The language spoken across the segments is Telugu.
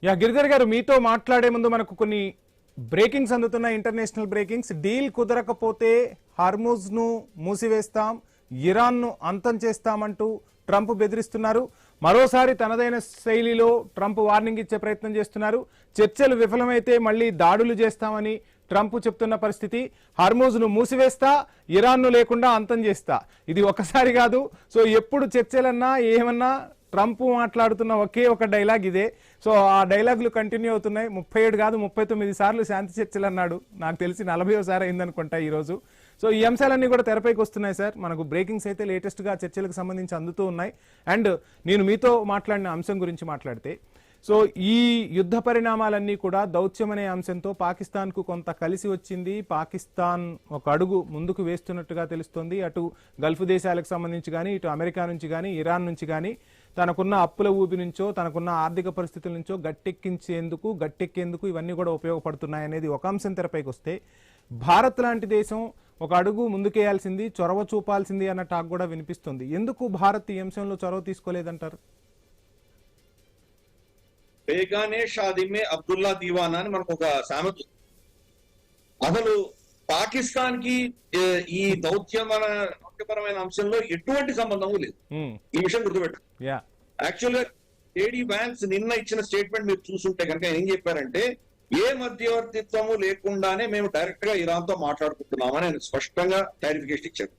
గిరిధర్ గారు, మీతో మాట్లాడే ముందు మనకు కొన్ని బ్రేకింగ్స్ అందుతున్నాయి, ఇంటర్నేషనల్ బ్రేకింగ్స్. డీల్ కుదరకపోతే హార్మూజ్ ను మూసివేస్తాం, ఇరాన్ ను అంతం చేస్తామంటూ ట్రంప్ బెదిరిస్తున్నారు. మరోసారి తనదైన శైలిలో ట్రంప్ వార్నింగ్ ఇచ్చే ప్రయత్నం చేస్తున్నారు. చర్చలు విఫలమైతే మళ్లీ దాడులు చేస్తామని ట్రంప్ చెప్తున్న పరిస్థితి. హార్మూజ్ ను మూసివేస్తా, ఇరాన్ ను లేకుండా అంతం చేస్తా. ఇది ఒకసారి కాదు. సో ఎప్పుడు చర్చలన్నా ఏమన్నా ట్రంప్ మాట్లాడుతున్న ఒకే ఒక డైలాగ్ ఇదే. సో ఆ డైలాగులు కంటిన్యూ అవుతున్నాయి. 37 కాదు 39 సార్లు శాంతి చర్చలు అన్నాడు. నాకు తెలిసి 40వ అయిందనుకుంటా ఈరోజు. సో ఈ అంశాలన్నీ కూడా తెరపైకి వస్తున్నాయి సార్. మనకు బ్రేకింగ్స్ అయితే లేటెస్ట్ గా చర్చలకు సంబంధించి అందుతూ ఉన్నాయి. అండ్ నేను మీతో మాట్లాడిన అంశం గురించి మాట్లాడితే, సో ఈ యుద్ధ పరిణామాలన్నీ కూడా దౌత్యం అనే అంశంతో పాకిస్తాన్ కు కొంత కలిసి వచ్చింది. పాకిస్తాన్ ఒక అడుగు ముందుకు వేస్తున్నట్టుగా తెలుస్తోంది. అటు గల్ఫ్ దేశాలకు సంబంధించి కానీ, ఇటు అమెరికా నుంచి కానీ, ఇరాన్ నుంచి కానీ తనకున్న అప్పుల ఊబి నుంచో, తనకున్న ఆర్థిక పరిస్థితుల నుంచో గట్టెక్కేందుకు ఇవన్నీ కూడా ఉపయోగపడుతున్నాయి అనేది ఒక అంశం తెరపైకి వస్తే, భారత్ లాంటి దేశం ఒక అడుగు ముందుకేయాల్సింది, చొరవ చూపాల్సింది అన్న టాక్ కూడా వినిపిస్తుంది. ఎందుకు భారత్ ఈ అంశంలో చొరవ తీసుకోలేదంటారు? బేగానే షాదీ మే అబ్దుల్లా దీవానా అని మనకు ఒక సామెత. అసలు పాకిస్తాన్ కి ఈ దౌత్యపరమైన అంశంలో ఎటువంటి సంబంధం లేదు. ఈ విషయం గుర్తుపెట్టు. యాక్చువల్ గా జేడీ వ్యాన్స్ నిన్న ఇచ్చిన స్టేట్మెంట్ మీరు చూసుంటే కనుక ఏం చెప్పారంటే, ఏ మధ్యవర్తిత్వము లేకుండానే మేము డైరెక్ట్ గా ఇరాన్ తో మాట్లాడుకుంటున్నామని ఆయన స్పష్టంగా క్లారిఫికేషన్ ఇచ్చారు.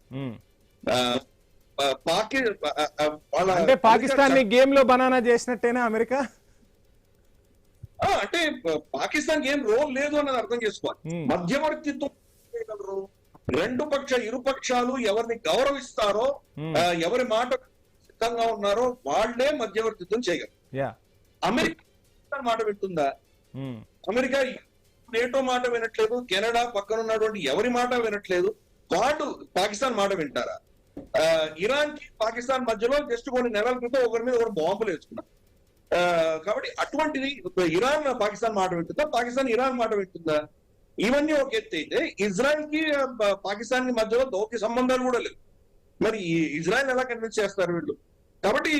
అంటే పాకిస్తాన్ ని గేమ్ లో బనానా చేసినట్టేనా అమెరికా? అంటే పాకిస్తాన్ ఏం రోల్ లేదు అన్నది అర్థం చేసుకోవాలి. మధ్యవర్తిత్వం చేయగలరు. ఇరు పక్షాలు ఎవరిని గౌరవిస్తారో, ఎవరి మాట సిద్ధంగా ఉన్నారో వాళ్లే మధ్యవర్తిత్వం చేయగలరు. అమెరికా మాట వింటుందా? అమెరికా నేటో మాట వినట్లేదు. కెనడా పక్కన ఉన్నటువంటి ఎవరి మాట వినట్లేదు. వాళ్ళు పాకిస్తాన్ మాట వింటారా? ఇరాన్ కి పాకిస్తాన్ మధ్యలో జస్ట్ కొన్ని నెలల క్రితం ఒకరి మీద ఒకరు బాంబులు వేసుకున్నారు. కాబట్టి అటువంటిది ఇరాన్ పాకిస్తాన్ మాట వింటుందా? పాకిస్తాన్ ఇరాన్ మాట వింటుందా? ఇవన్నీ ఒక ఎత్తు అయితే, ఇజ్రాయెల్ కి పాకిస్తాన్ కి మధ్యలో దౌత్య సంబంధాలు కూడా లేవు. మరి ఇజ్రాయెల్ ఎలా కన్విన్స్ చేస్తారు వీళ్ళు? కాబట్టి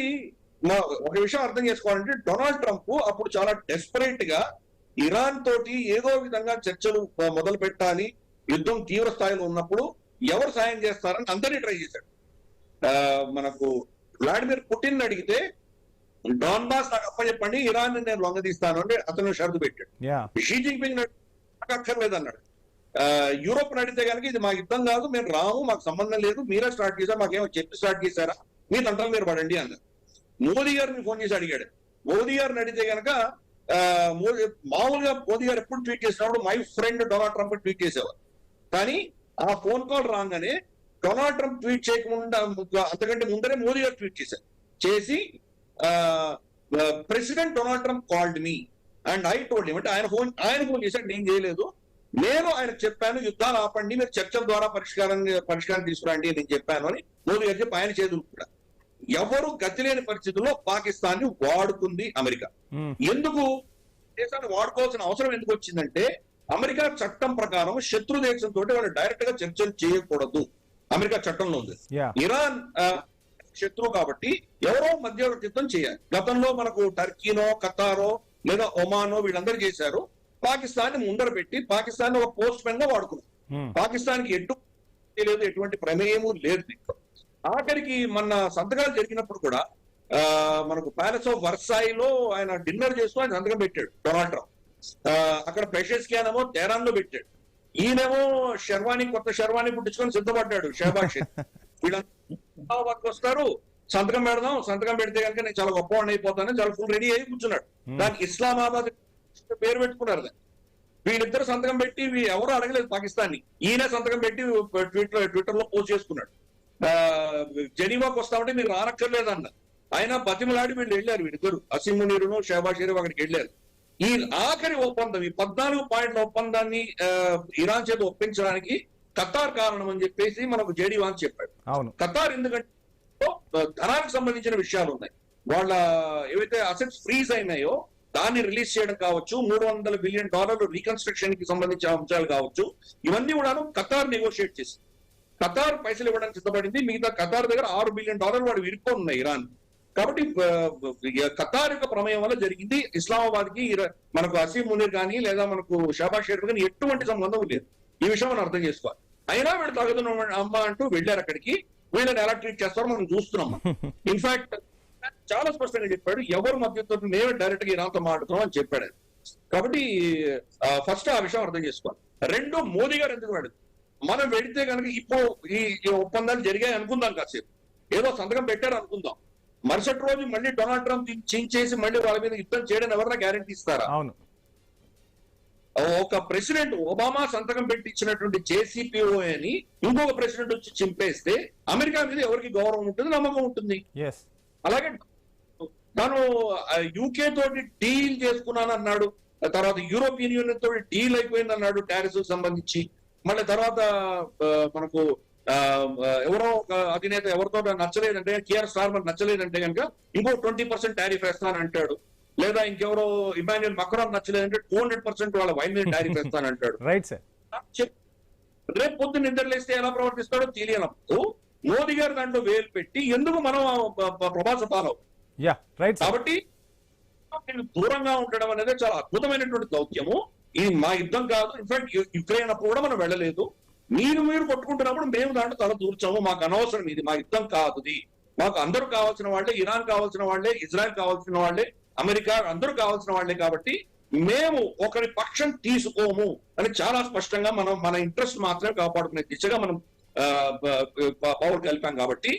ఒక విషయం అర్థం చేసుకోవాలంటే, డొనాల్డ్ ట్రంప్ అప్పుడు చాలా డెస్పరేట్ గా ఇరాన్ తోటి ఏదో విధంగా చర్చలు మొదలు పెట్టాలి, యుద్ధం తీవ్ర స్థాయిలో ఉన్నప్పుడు ఎవరు సాయం చేస్తారని అందరినీ ట్రై చేశాడు. మనకు వ్లాడిమిర్ పుటిన్ అడిగితే, డాన్బాస్ నాకు అప్పచెప్పండి, ఇరాన్ నేను లొంగదీస్తాను అంటే అతను షరతు పెట్టాడు. షీ జిన్పింగ్ నాకు అక్కర్లేదు అన్నాడు. యూరోప్ అడిగితే కనుక ఇది మా యుద్ధం కాదు, మేము రాము, మాకు సంబంధం లేదు, మీరే స్టార్ట్ చేశారు, మాకేమో చెప్పి స్టార్ట్ చేశారా, మీ తంటాలు మీరు పడండి అన్నారు. మోదీ గారిని ఫోన్ చేసి అడిగాడు. మోదీ గారిని అడిగితే కనుక మామూలుగా మోదీ గారు ఎప్పుడు ట్వీట్ చేసినప్పుడు my friend Donald Trump tweet చేసేవారు. కానీ ఆ ఫోన్ కాల్ రాగానే డొనాల్డ్ ట్రంప్ ట్వీట్ చేయకుండా అంతకంటే ముందరే మోదీ గారు ట్వీట్ చేశారు. చేసి president Donald Trump called me and I told him, అంటే ఆయన ఫోన్ చేశాడు, నేను చేయలేదు, నేను ఆయనకు చెప్పాను యుద్ధాలు ఆపండి, మీరు చర్చల ద్వారా పరిష్కారం తీసుకురండి నేను చెప్పాను అని మోదీ గారు చెప్పి ఆయన చేతులు కూడా. ఎవరు గతి లేని పరిస్థితుల్లో పాకిస్తాన్ ని వాడుకుంది అమెరికా. ఎందుకు దేశాన్ని వాడుకోవాల్సిన అవసరం ఎందుకు వచ్చిందంటే, అమెరికా చట్టం ప్రకారం శత్రు దేశంతో వాళ్ళు డైరెక్ట్ గా చర్చలు చేయకూడదు, అమెరికా చట్టంలో ఉంది. ఇరాన్ శత్రువు కాబట్టి ఎవరో మధ్యవర్తిత్వం చేయాలి. గతంలో మనకు టర్కీనో, ఖతారో లేదా ఒమానో వీళ్ళందరూ చేశారు. పాకిస్తాన్ ని ముందర పెట్టి పాకిస్తాన్ ఒక పోస్ట్ మ్యాన్ గా వాడుకున్నారు. పాకిస్తాన్ కి ఎటువంటి ప్రమేయము లేదు. ఆఖరికి మన సంతకాలు జరిగినప్పుడు కూడా మనకు ప్యాలెస్ ఆఫ్ వర్సాయి లో ఆయన డిన్నర్ చేస్తూ ఆయన సంతకం పెట్టాడు డొనాల్డ్ ట్రంప్. అక్కడ పెషెస్కియాన్ ఏమో తెహరాన్ లో పెట్టాడు. ఈయనేమో కొత్త షెర్వానీ పుట్టించుకొని సిద్ధపడ్డాడు షహబాజ్ షరీఫ్. వీళ్ళంతా వస్తారు, సంతకం పెడదాం, సంతకం పెడితే కనుక నేను చాలా గొప్పవాడిని అయిపోతానని చాలా ఫుల్ రెడీ అయ్యి కూర్చున్నాడు. దానికి ఇస్లామాబాద్ పేరు పెట్టుకున్నారు. వీళ్ళిద్దరు సంతకం పెట్టి ఎవరు అడగలేదు పాకిస్తాన్ ని, ఈయన సంతకం పెట్టి ట్విట్టర్ లో పోస్ట్ చేసుకున్నాడు. జెనీవాకు వస్తామంటే మీరు రానక్కర్లేదన్న ఆయన బతిమలాడి వీళ్ళు వెళ్ళారు. వీళ్ళిద్దరు అసీం మునీరును షహబాజ్ షరీఫ్ అక్కడికి వెళ్ళారు. ఈ ఆఖరి ఒప్పందం, ఈ 14 పాయింట్ల ఒప్పందాన్ని ఇరాన్ చేత ఒప్పించడానికి ఖతార్ కారణం అని చెప్పేసి మనకు జేడీ వాన్స్ చెప్పాడు. ఖతార్ ఎందుకంటే ధనానికి సంబంధించిన విషయాలు ఉన్నాయి. వాళ్ళ ఏవైతే అసెట్స్ ఫ్రీజ్ అయినాయో దాన్ని రిలీజ్ చేయడం కావచ్చు, $300 బిలియన్ రీకన్స్ట్రక్షన్ కి సంబంధించిన అంశాలు కావచ్చు, ఇవన్నీ కూడా ఖతార్ నెగోషియేట్ చేసింది. ఖతార్ పైసలు ఇవ్వడానికి సిద్ధపడింది. మిగతా ఖతార్ దగ్గర $6 బిలియన్ వాడు ఇరుక్కొని ఉన్నాయి ఇరాన్. కాబట్టి ఖతార్ యొక్క ప్రమేయం వల్ల జరిగింది. ఇస్లామాబాద్ కి మనకు అసీం మునీర్ కానీ లేదా మనకు షాబాజ్ షరీఫ్ కానీ ఎటువంటి సంబంధం లేదు. ఈ విషయం మనం అర్థం చేసుకోవాలి. అయినా వీళ్ళు తగుదన అమ్మ అంటూ వెళ్ళారు అక్కడికి. వీళ్ళని ఎలా ట్రీట్ చేస్తారో మనం చూస్తున్నాం. ఇన్ఫాక్ట్ చాలా స్పష్టంగా చెప్పాడు, ఎవరు మధ్యతో మేమే డైరెక్ట్ గా ఇరాన్తో మాట్లాడుతున్నాం అని చెప్పాడు. కాబట్టి ఫస్ట్ ఆ విషయం అర్థం చేసుకోవాలి. రెండు, మోదీ గారు ఎందుకు వాడు మనం వెళితే కనుక ఇప్పుడు ఈ ఒప్పందాలు జరిగాయి అనుకుందాం, కాసేపు ఏదో సంతకం పెట్టారు అనుకుందాం, మరుసటి రోజు మళ్ళీ డొనాల్డ్ ట్రంప్ చేంజ్ చేసి మళ్ళీ వాళ్ళ మీద యుద్ధం చేయడం ఎవరైనా గ్యారెంటీ ఇస్తారా? అవును. ఒక ప్రెసిడెంట్ ఒబామా సంతకం పెట్టి ఇచ్చినటువంటి జేసీపీఓ అని ఇంకొక ప్రెసిడెంట్ వచ్చి చింపేస్తే అమెరికా మీద ఎవరికి గౌరవం ఉంటుంది, నమ్మకం ఉంటుంది? అలాగే తాను యూకే తోటి డీల్ చేసుకున్నాను అన్నాడు, తర్వాత యూరోపియన్ యూనియన్ తోటి డీల్ అయిపోయింది అన్నాడు టారిఫ్ సంబంధించి. మళ్ళీ తర్వాత మనకు ఎవరో ఒక అధినేత ఎవరితో నచ్చలేదంటే, కేఆర్ స్టార్మర్ నచ్చలేదంటే కనుక ఇంకో 20% టారిఫ్ వేస్తాను అంటాడు. లేదా ఇంకెవరో ఇమాన్యుయల్ మక్రాన్ నచ్చలేదంటే 200% వాళ్ళ వైన్ మీద టారిఫ్ వేస్తానంటాడు. Right sir. రేపు పొద్దున్న నిద్రలేస్తే ఎలా ప్రవర్తిస్తాడో తెలియనప్పుడు మోదీ గారు దాంట్లో వేలు పెట్టి ఎందుకు మనం ప్రభాస పాలవు? కాబట్టి దూరంగా ఉండడం అనేది చాలా అద్భుతమైనటువంటి దౌత్యము. ఇది మా యుద్ధం కాదు. ఇన్ఫాక్ట్ యుక్రెయిన్ అప్పుడు కూడా మనం వెళ్ళలేదు. మీరు కొట్టుకుంటున్నప్పుడు మేము దాంట్లో తల దూర్చాము. మాకు అనవసరం, ఇది మా యుద్ధం కాదు. మాకు అందరూ కావాల్సిన వాళ్ళే, ఇరాన్ కావాల్సిన వాళ్ళే, ఇజ్రాయెల్ కావాల్సిన వాళ్ళే, అమెరికా అందరూ కావాల్సిన వాళ్ళే. కాబట్టి మేము ఒకరి పక్షం తీసుకోము అని చాలా స్పష్టంగా మనం మన ఇంట్రెస్ట్ మాత్రమే కాపాడుకునే దిశగా మనం పవర్ కలిపాం. కాబట్టి